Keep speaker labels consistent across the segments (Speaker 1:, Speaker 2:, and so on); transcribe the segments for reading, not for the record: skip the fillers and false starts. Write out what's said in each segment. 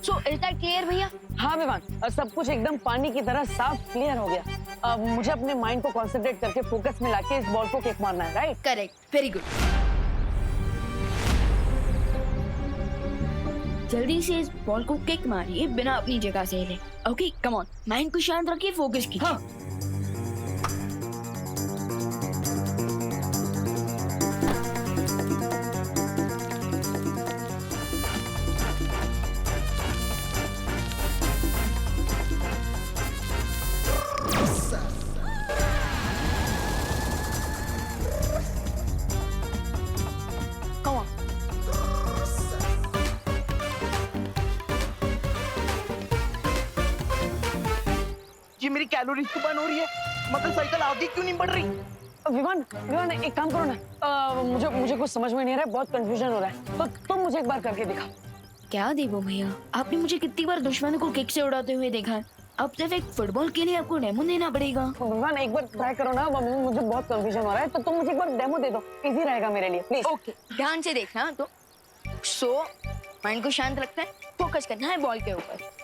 Speaker 1: So is that clear भैया?
Speaker 2: हाँ विवान, सब कुछ एकदम पानी की तरह साफ क्लियर हो गया। अब मुझे अपने माइंड को कंसंट्रेट करके फोकस में लाके इस बॉल को किक मारना है, राइट?
Speaker 1: Correct, very good. जल्दी से इस बॉल को किक मारिए बिना अपनी जगह से हिले। ओके कम ऑन, माइंड को शांत रखिए, फोकस कीजिए।
Speaker 2: हाँ। Come on.
Speaker 3: ये मेरी कैलोरीज तो बर्न हो रही है, मतलब साइकिल आगे क्यों नहीं बढ़ रही?
Speaker 2: विवान, विवान एक काम करो ना, मुझे कुछ समझ में नहीं आ रहा है, बहुत कंफ्यूजन हो रहा है, तो तुम मुझे एक बार करके दिखाओ।
Speaker 1: क्या देवो भैया, आपने मुझे कितनी बार दुश्मनों को किक से उड़ाते हुए देखा है। अब सिर्फ एक फुटबॉल के लिए आपको डेमो देना पड़ेगा।
Speaker 2: विवान एक बार ट्राई करो ना, मुझे बहुत कंफ्यूजन हो रहा है, तो तुम मुझे एक बार डेमो दे दो, इजी रहेगा मेरे लिए, प्लीज।
Speaker 1: ओके, ध्यान से देखना। तो सो माइंड को शांत रखना है, फोकस करना है बॉल के ऊपर।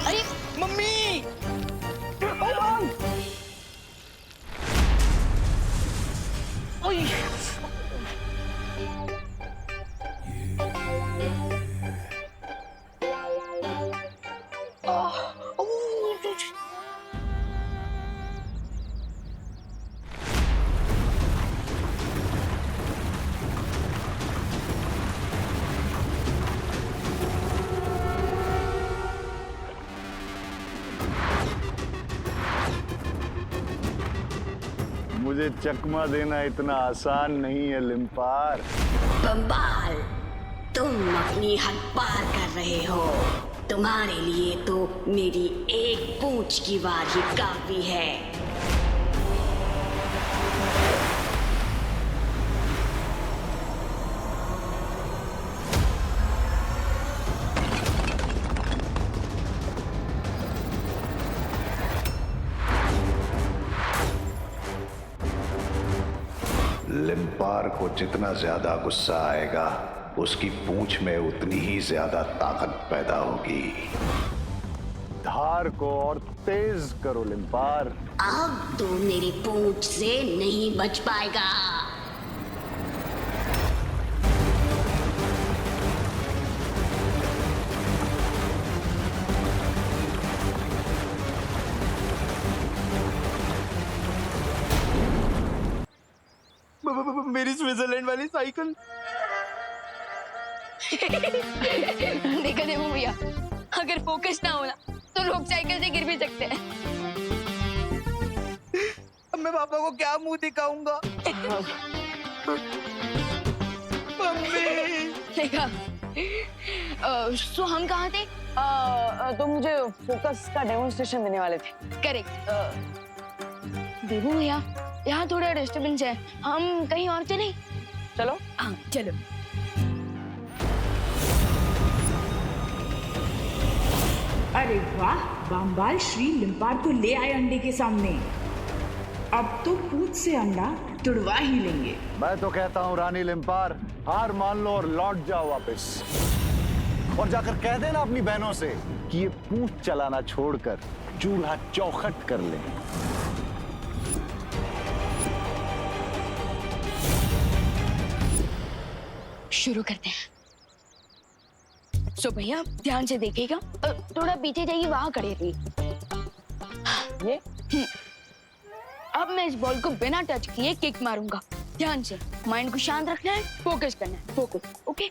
Speaker 1: अरे
Speaker 3: मम्मी! ओए!
Speaker 4: मुझे चकमा देना इतना आसान नहीं है लिम्पार।
Speaker 5: बम्बाल, तुम अपनी हद पार कर रहे हो। तुम्हारे लिए तो मेरी एक पूंछ की वार ही काफी है।
Speaker 4: लिम्पार को जितना ज्यादा गुस्सा आएगा, उसकी पूंछ में उतनी ही ज्यादा ताकत पैदा होगी। धार को और तेज करो लिम्पार।
Speaker 5: अब तो मेरी पूंछ से नहीं बच पाएगा।
Speaker 3: मेरी स्विट्जरलैंड वाली साइकिल।
Speaker 1: देखा देवो भैया, अगर फोकस ना होना तो लोग साइकिल से गिर भी सकते हैं।
Speaker 3: अब मैं पापा को क्या मुंह दिखाऊंगा? मम्मी!
Speaker 1: देखा। सो हम कहाँ थे?
Speaker 2: तो मुझे फोकस का डेमोन्स्ट्रेशन देने वाले थे।
Speaker 1: करेक्ट। देवो भैया, यहाँ थोड़ा डिस्टर्बेंस है, हम कहीं और चलें?
Speaker 2: चलो।
Speaker 1: हाँ चलो।
Speaker 6: अरे वाह, बम्बाल श्री लिम्पार को ले आए अंडे के सामने। अब तो पूंछ से अंडा तुड़वा ही लेंगे।
Speaker 4: मैं तो कहता हूँ रानी लिम्पार, हार मान लो और लौट जाओ वापस, और जाकर कह देना अपनी बहनों से कि ये पूंछ चलाना छोड़कर चूल्हा चौखट कर ले।
Speaker 1: शुरू करते हैं। सो भैया ध्यान से देखिएगा, थोड़ा पीछे जाइए, वहां खड़े रहिए।
Speaker 2: ये
Speaker 1: अब मैं इस बॉल को बिना टच किए किक मारूंगा। ध्यान से, माइंड को शांत रखना है, फोकस करना है, focus. Okay.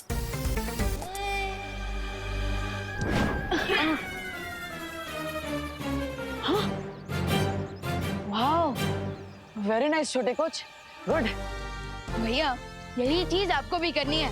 Speaker 2: Wow, very nice छोटे कोच, गुड।
Speaker 1: भैया यही चीज आपको भी करनी है।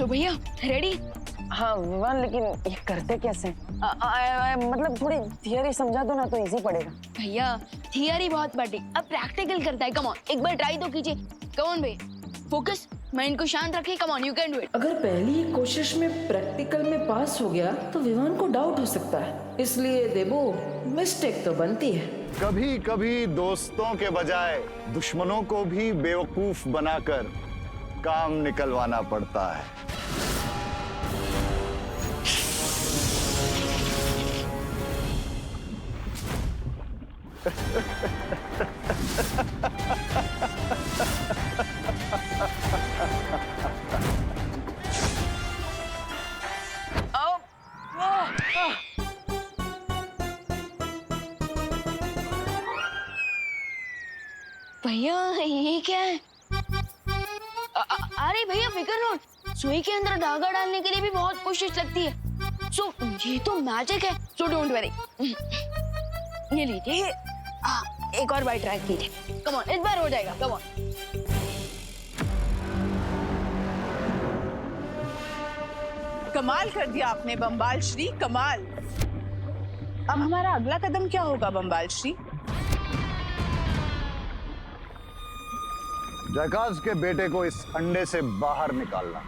Speaker 1: सो भैया रेडी?
Speaker 2: हाँ विवान, लेकिन ये करते कैसे? मतलब थोड़ी थियरी समझा दो ना तो इजी पड़ेगा।
Speaker 1: भैया थियरी बहुत बड़ी, अब प्रैक्टिकल करता है। कम ऑन, एक बार ट्राई तो कीजिए। कम ऑन भैया, फोकस, माइंड को शांत रखिए। Come on, you can do it.
Speaker 7: अगर पहली ही कोशिश में प्रैक्टिकल में पास हो गया तो विवान को डाउट हो सकता है, इसलिए देबो मिस्टेक तो बनती है।
Speaker 4: कभी कभी दोस्तों के बजाय दुश्मनों को भी बेवकूफ बनाकर काम निकलवाना पड़ता है।
Speaker 1: भैया ये क्या है? अरे भैया फिकर नोट, सुई के अंदर धागा डालने के लिए भी बहुत कोशिश लगती है। सो ये तो मैजिक है। So don't worry. ये लीजिए, एक और बार ट्राई कीजिए। कम ऑन, इस बार हो जाएगा। Come on.
Speaker 8: कमाल कर दिया आपने बम्बाल श्री, कमाल। अब हमारा अगला कदम क्या होगा बम्बाल श्री?
Speaker 4: जैकाज के बेटे को इस अंडे से बाहर निकालना।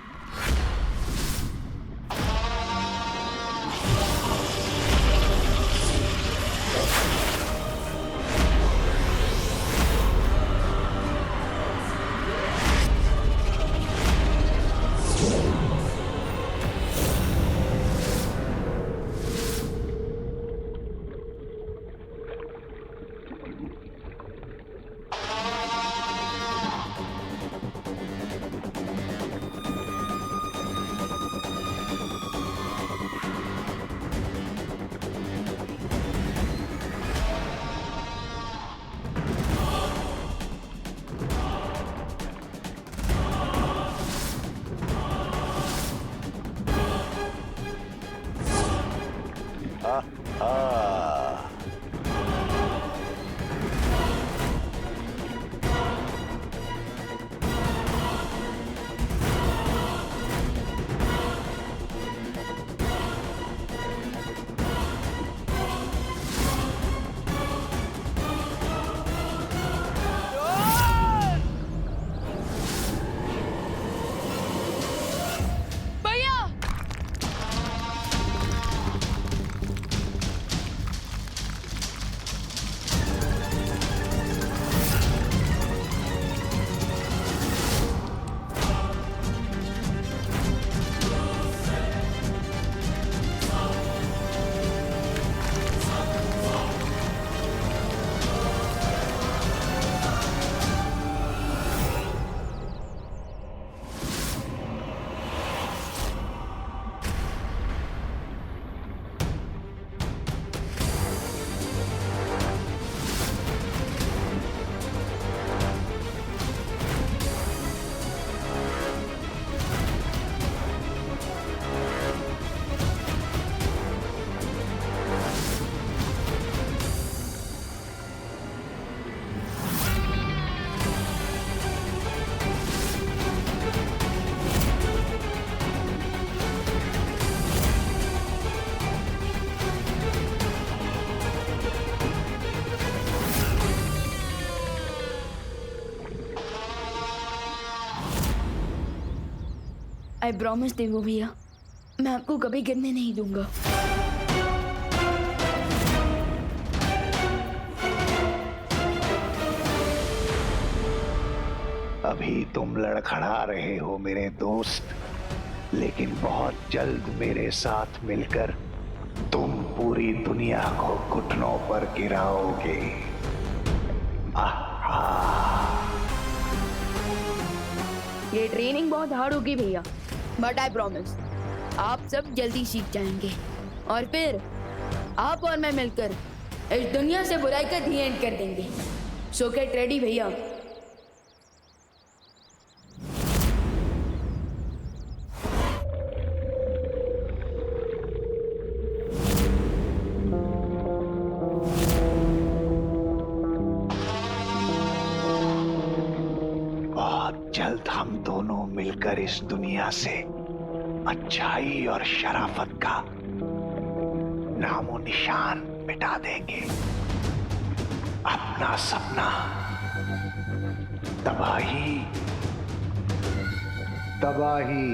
Speaker 1: आई प्रॉमिस देवो भैया, मैं आपको कभी गिरने नहीं दूंगा।
Speaker 9: अभी तुम लड़खड़ा रहे हो मेरे दोस्त, लेकिन बहुत जल्द मेरे साथ मिलकर तुम पूरी दुनिया को घुटनों पर गिराओगे।
Speaker 1: ये ट्रेनिंग बहुत हार्ड होगी भैया, बट आई प्रॉमिस आप सब जल्दी सीख जाएंगे और फिर आप और मैं मिलकर इस दुनिया से बुराई का दी एंड कर देंगे। सो गेट रेडी भैया।
Speaker 9: बहुत जल्द हम दोनों मिलकर इस दुनिया से अच्छाई और शराफत का नामो निशान मिटा देंगे। अपना सपना तबाही तबाही।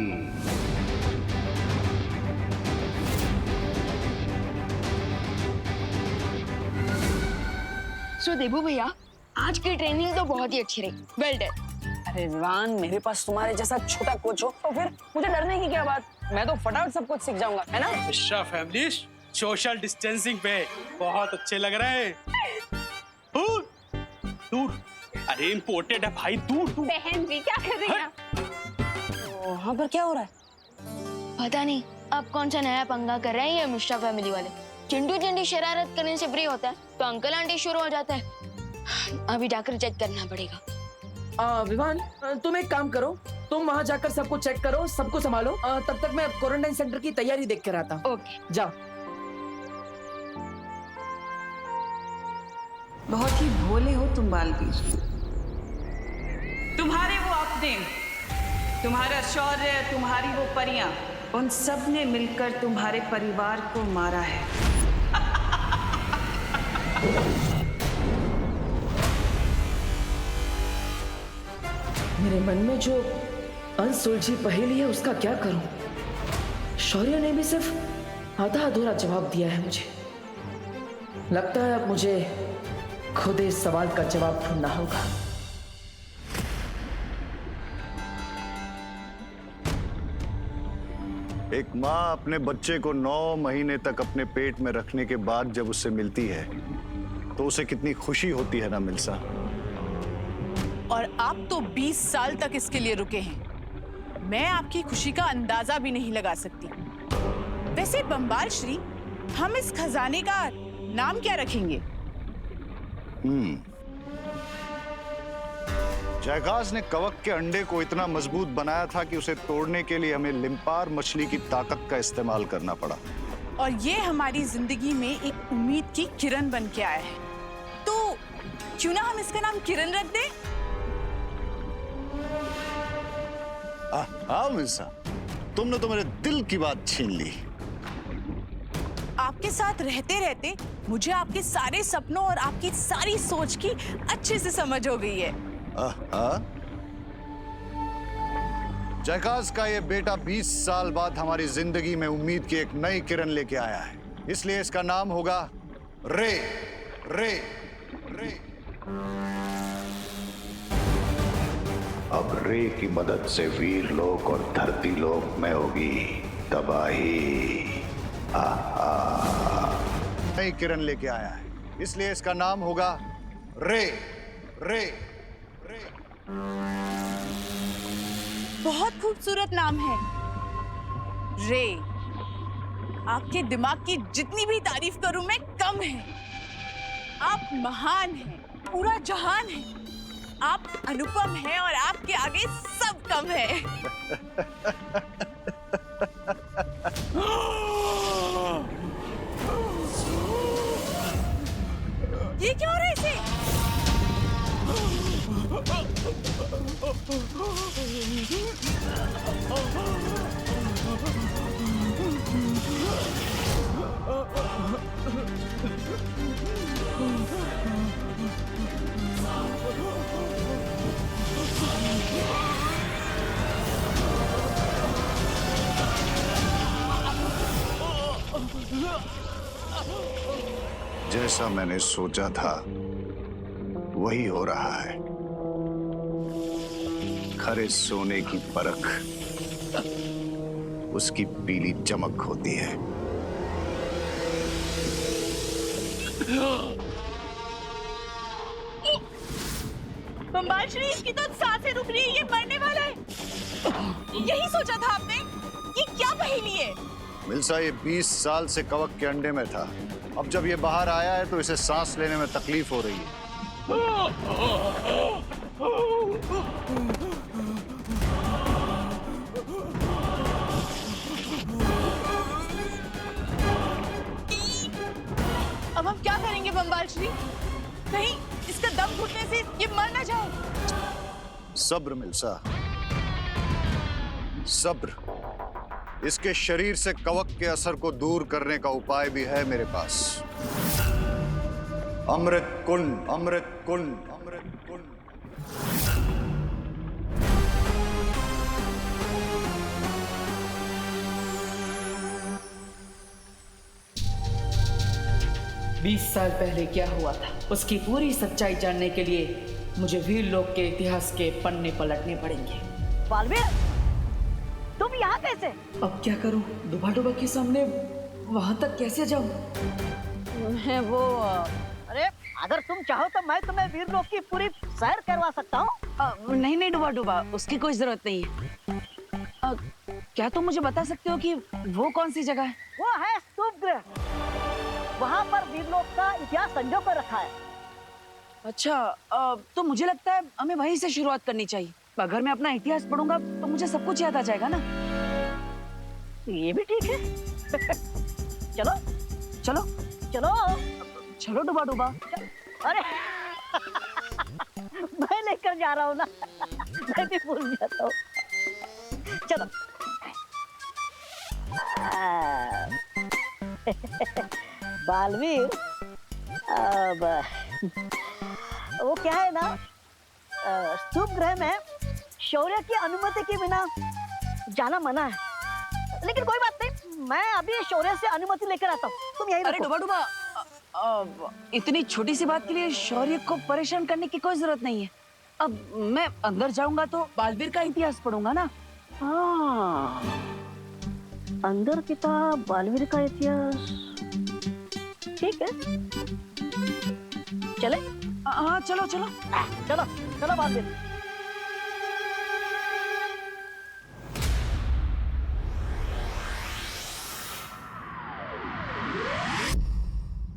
Speaker 1: सो देबू भैया, आज की ट्रेनिंग तो बहुत ही अच्छी रही। Well done.
Speaker 2: अरे विवान, मेरे पास तुम्हारे जैसा छोटा कोच हो तो फिर मुझे डरने की क्या बात। मैं तो फटाफट सब कुछ सीख जाऊंगा, है ना?
Speaker 10: मिश्रा फैमिली सोशल डिस्टेंसिंग पे बहुत अच्छे लग रहे हैं। दूर, अरे इम्पोर्टेड है भाई, दूर दूर।
Speaker 8: बहन जी क्या कर रही हैं?
Speaker 2: वहाँ पर क्या हो रहा है?
Speaker 1: पता नहीं अब कौन सा नया पंगा कर रहे हैं ये मिश्रा फैमिली वाले। चिंटू चिंटी शरारत करने से फ्री होता है तो अंकल आंटी शुरू हो जाता है। अभी जाकर चेक करना पड़ेगा।
Speaker 7: विवान, तुम एक काम करो, तुम वहाँ जाकर सबको चेक करो, सबको संभालो। तब तक मैं क्वारंटाइन सेंटर की तैयारी देख कर आता हूँ।
Speaker 1: ओके,
Speaker 7: जाओ।
Speaker 6: बहुत ही भोले हो तुम बालवीर। तुम्हारे वो अपने, तुम्हारा शौर्य, तुम्हारी वो परियां, उन सब ने मिलकर तुम्हारे परिवार को मारा है।
Speaker 7: मेरे मन में जो अनसुलझी पहेली है उसका क्या करूं? शौर्य ने भी सिर्फ आधा अधूरा जवाब दिया है मुझे। लगता है अब मुझे खुद इस सवाल का जवाब ढूंढना होगा।
Speaker 4: एक माँ अपने बच्चे को 9 महीने तक अपने पेट में रखने के बाद जब उससे मिलती है तो उसे कितनी खुशी होती है ना मिल्सा।
Speaker 8: और आप तो 20 साल तक इसके लिए रुके हैं। मैं आपकी खुशी का अंदाजा भी नहीं लगा सकती। वैसे बम्बाल श्री, हम इस खजाने का नाम क्या रखेंगे?
Speaker 4: जयकाज ने कवक के अंडे को इतना मजबूत बनाया था कि उसे तोड़ने के लिए हमें लिम्पार मछली की ताकत का इस्तेमाल करना पड़ा।
Speaker 8: और ये हमारी जिंदगी में एक उम्मीद की किरण बन के आया है। तो क्यों ना हम इसका नाम किरण रख दें?
Speaker 4: हाँ मिल्सा, तुमने तो मेरे दिल की बात छीन ली।
Speaker 8: आपके साथ रहते रहते मुझे आपके सारे सपनों और आपकी सारी सोच की अच्छे से समझ हो गई है।
Speaker 4: जयकाज का ये बेटा 20 साल बाद हमारी जिंदगी में उम्मीद की एक नई किरण लेके आया है, इसलिए इसका नाम होगा रे रे रे।
Speaker 9: अब रे की मदद से वीर लोक और धरती लोक में होगी तबाही।
Speaker 4: नई किरण लेके आया है, इसलिए इसका नाम होगा रे रे रे।
Speaker 8: बहुत खूबसूरत नाम है रे। आपके दिमाग की जितनी भी तारीफ करूं मैं कम है। आप महान हैं, पूरा जहान है। आप अनुपम हैं और आपके आगे सब कम है। ये क्या हो रहा है इसे?
Speaker 4: जैसा मैंने सोचा था वही हो रहा है। खरे सोने की परख उसकी पीली चमक होती है।
Speaker 8: बम्बाल श्री, इसकी तो सांसें रुक रही है, ये मरने वाला है। यही सोचा था आपने? ये क्या पहेली है?
Speaker 4: मिल्सा, ये 20 साल से कवक के अंडे में था। अब जब ये बाहर आया है तो इसे सांस लेने में तकलीफ हो रही है।
Speaker 8: अब हम क्या करेंगे बम्बाल श्री? कहीं इसका दम घुटने से ये मर ना जाए।
Speaker 4: सब्र मिल्सा, सब्र। इसके शरीर से कवक के असर को दूर करने का उपाय भी है मेरे पास। अमृत कुंड, अमृत कुंड, अमृत कुंड।
Speaker 7: 20 साल पहले क्या हुआ था उसकी पूरी सच्चाई जानने के लिए मुझे वीर लोक के इतिहास के पन्ने पलटने पड़ेंगे।
Speaker 2: बालवीर, तुम यहाँ कैसे?
Speaker 7: अब क्या करूं? डुबा के सामने वहां तक कैसे जाऊं?
Speaker 2: मैं वो
Speaker 11: अरे अगर तुम चाहो तो मैं तुम्हें वीर लोक की पूरी सैर करवा सकता हूँ।
Speaker 2: नहीं नहीं डुबा, उसकी कोई जरूरत नहीं है। क्या तुम मुझे बता सकते हो कि वो कौन सी जगह है?
Speaker 11: वो है स्तूप गृह। वहाँ पर वीर लोक का इतिहास संजो कर रखा है।
Speaker 2: अच्छा, तो मुझे लगता है हमें वहीं से शुरुआत करनी चाहिए। अगर मैं अपना इतिहास पढ़ूंगा तो मुझे सब कुछ याद आ जाएगा ना।
Speaker 11: ये भी ठीक है। चलो
Speaker 2: चलो
Speaker 11: चलो
Speaker 2: चलो डुबा।
Speaker 11: अरे मैं लेकर जा रहा हूँ ना। मैं भी भूल जाता हूँ। चलो। बालवीर, अब वो क्या है ना, स्तूप गृह में शौर्य की अनुमति के बिना जाना मना है। लेकिन कोई बात नहीं, मैं अभी शौर्य से अनुमति लेकर आता हूँ। तुम यहीं
Speaker 2: अरे
Speaker 11: रुको।
Speaker 2: डुबा, इतनी छोटी सी बात के लिए शौर्य को परेशान करने की कोई जरूरत नहीं है। अब मैं अंदर जाऊंगा तो बालवीर का इतिहास पढ़ूंगा ना।
Speaker 11: हाँ, अंदर किताब बालवीर का इतिहास, ठीक है। चले?
Speaker 2: हाँ चलो चलो
Speaker 11: चलो चलो बालवीर।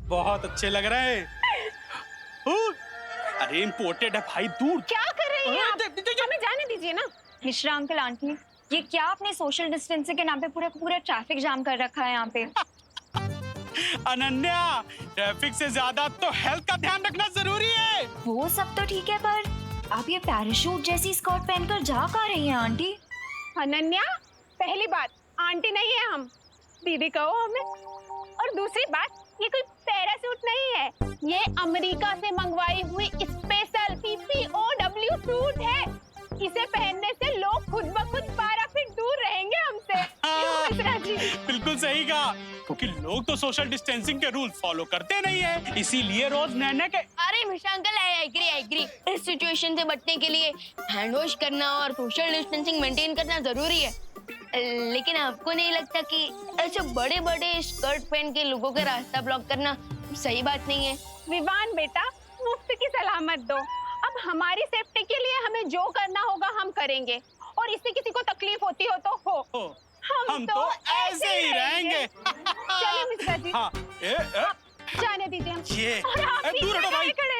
Speaker 10: बहुत अच्छे लग रहे हैं। अरे इम्पोर्टेड है भाई, दूर।
Speaker 12: क्या कर रही हैं आप? हमें जाने दीजिए ना। मिश्रा अंकल, आंटी, ये क्या आपने सोशल डिस्टेंसिंग के नाम पे पूरा ट्रैफिक जाम कर रखा है यहाँ पे?
Speaker 10: अनन्या, ट्रैफिक से ज्यादा तो हेल्थ का ध्यान रखना जरूरी है।
Speaker 12: वो सब तो ठीक है, पर आप ये पैराशूट जैसी स्कर्ट पहनकर जा कहाँ रही हैं आंटी?
Speaker 8: अनन्या, पहली बात, आंटी नहीं है हम, दीदी कहो हमें। और दूसरी बात, ये कोई पैराशूट नहीं है, ये अमेरिका से मंगवाई हुई स्पेशल PPOW सूट है। इसे पहनने से लोग खुद ब खुद 12 फीट दूर रहेंगे हमसे। मिश्रा जी,
Speaker 10: बिल्कुल सही कहा, क्योंकि लोग तो सोशल डिस्टेंसिंग के रूल फॉलो करते नहीं है, इसीलिए रोज नए के।
Speaker 1: अरे मिश्रा अंकल, आई एग्री। इस सिचुएशन से बचने के लिए हैंड वॉश करना और सोशल डिस्टेंसिंग मेंटेन करना जरूरी है। लेकिन आपको नहीं लगता कि ऐसे बड़े बड़े स्कर्ट पहन के लोगों का रास्ता ब्लॉक करना सही बात नहीं है?
Speaker 8: विवान बेटा, मुफ्त की सलामत दो। अब हमारी सेफ्टी के लिए हमें जो करना होगा हम करेंगे, और इससे किसी को तकलीफ होती हो तो हो। हम तो ऐसे ही रहेंगे। चलिए मिश्रा जी।
Speaker 10: हाँ,
Speaker 8: जाने दीजिए हम।
Speaker 10: ये
Speaker 8: और आप बीच
Speaker 10: दूर
Speaker 8: में
Speaker 10: हटो भाई।
Speaker 8: खड़े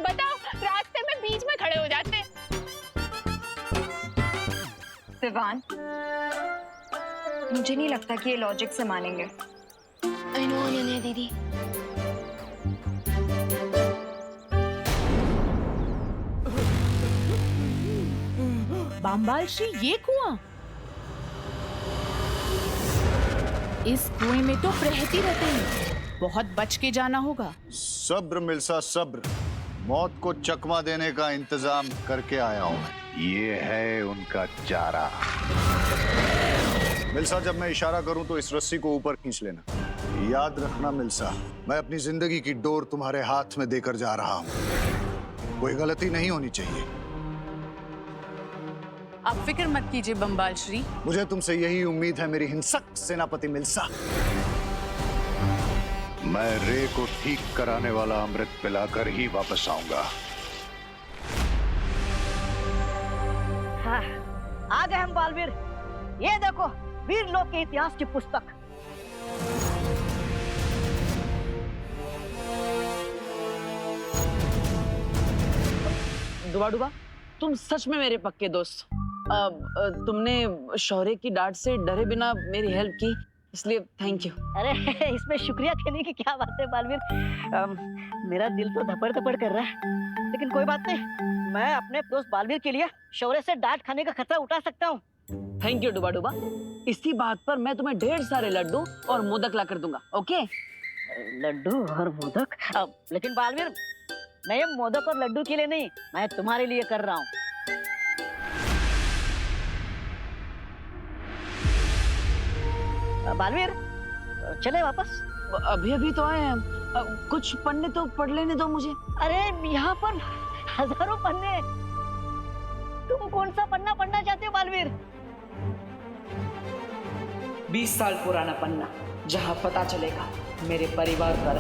Speaker 8: बताओ, रास्ते में बीच में खड़े हो जाते।
Speaker 12: विवान, मुझे नहीं लगता कि ये लॉजिक से मानेंगे।
Speaker 1: आई नो अनन्या दीदी।
Speaker 6: बामबाल श्री, ये कुआं? इस कुएं में तो प्रहती रहते हैं, बहुत बच के जाना होगा।
Speaker 4: सब्र मिल्सा सब्र, मौत को चकमा देने का इंतजाम करके आया हूं मैं।
Speaker 9: ये है उनका चारा।
Speaker 4: मिल्सा, जब मैं इशारा करूं तो इस रस्सी को ऊपर खींच लेना। याद रखना मिल्सा, मैं अपनी जिंदगी की डोर तुम्हारे हाथ में देकर जा रहा हूं। कोई गलती नहीं होनी चाहिए।
Speaker 8: आप फिक्र मत कीजिए बम्बाल श्री।
Speaker 4: मुझे तुमसे यही उम्मीद है मेरी हिंसक सेनापति मिल्सा।
Speaker 9: मैं रे को ठीक कराने वाला अमृत पिलाकर ही वापस आऊंगा।
Speaker 11: हाँ, आ गए हम बालवीर। ये देखो, वीर लोक के इतिहास की पुस्तक।
Speaker 2: डुबा, तुम सच में मेरे पक्के दोस्त। तुमने शौर्य की डांट से डरे बिना मेरी हेल्प की, इसलिए थैंक यू।
Speaker 11: अरे इसमें शुक्रिया कहने की क्या बात है बालवीर। मेरा दिल तो धपड़ धपड़ कर रहा है, लेकिन कोई बात नहीं, मैं अपने दोस्त बालवीर के लिए शौर्य से डांट खाने का खतरा उठा सकता हूँ।
Speaker 2: थैंक यू डुबा। इसी बात पर मैं तुम्हें ढेर सारे लड्डू और मोदक ला कर दूंगा। ओके?
Speaker 11: लड्डू और मोदक? लेकिन बालवीर, मैं ये मोदक और लड्डू के लिए नहीं, मैं तुम्हारे लिए कर रहा हूँ। बालवीर, चले वापस?
Speaker 2: अभी अभी तो आए हैं, कुछ पन्ने तो पढ़ लेने दो मुझे।
Speaker 11: अरे यहाँ पर हजारों पन्ने, तुम कौन सा पन्ना पढ़ना चाहते हो बालवीर?
Speaker 7: 20 साल पुराना पन्ना, जहां पता चलेगा मेरे परिवार पर